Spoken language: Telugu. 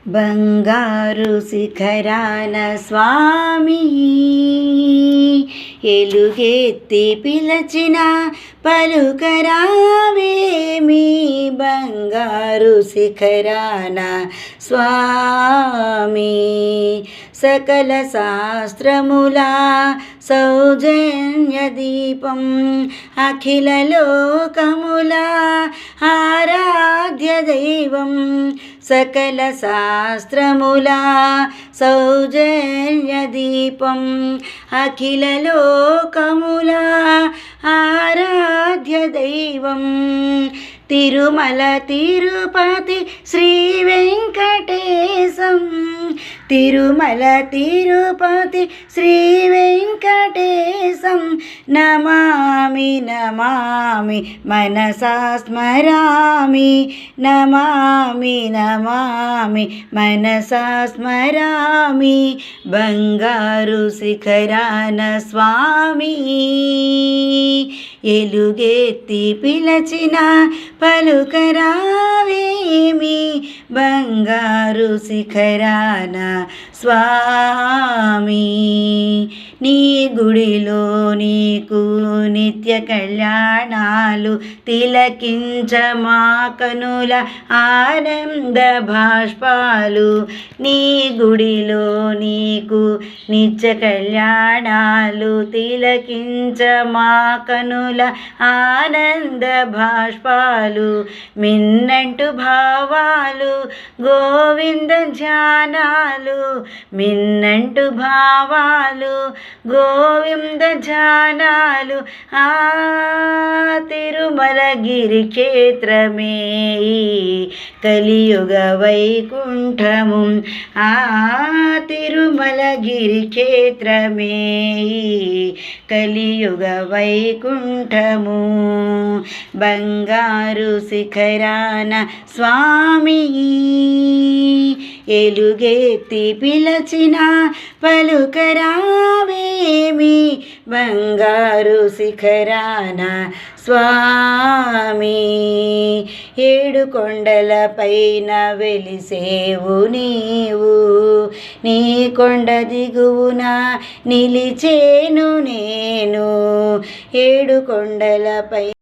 బంగారు శిఖరాన స్వామి ఎలుగెత్తి పిలచిన పలుకరావేమి. బంగారు శిఖరాన స్వామి సకల శాస్త్రముల సౌజన్య దీపం అఖిల లోకముల ఆరాధ్య దైవం. సకల శాస్త్రముల సౌజన్య దీపం అఖిల లోకముల ఆరాధ్య దైవం. తిరుమల తిరుపతి శ్రీ వెంకటేశం. తిరుమల తిరుపతి శ్రీ వెంకటేశం నమామి నమామి మనసా స్మరామి. నమామి నమామి మనసా స్మరామి. బంగారు శిఖరాన స్వామి ఎలుగెత్తి పిలచిన పలుకరావేమి. బంగారు శిఖరాన స్వామి నీ గుడిలో నీకు నిత్య కళ్యాణాలు తిలకించ మా కనుల ఆనంద భాష్పాలు. నీ గుడిలో నీకు నిత్య కళ్యాణాలు తిలకించ మా కనుల ఆనంద భాష్పాలు. మిన్నంటు భావాలు గోవింద ధ్యానాలు. మిన్నంటు భావాలు గోవింద ధ్యానాలు. ఆ తిరుమలగిరి క్షేత్రమే కలియుగ వైకుంఠము. ఆ తిరుమలగిరి క్షేత్రమే కలియుగ వైకుంఠము. బంగారు శిఖరాన స్వామి ఎలుగెత్తి పిలచిన పలుకరావేమి. బంగారు శిఖరాన స్వామి ఏడు కొండల పైన వెలిసేవు నీవు. నీ కొండ దిగువున నిలిచేను నేను. ఏడు కొండలపై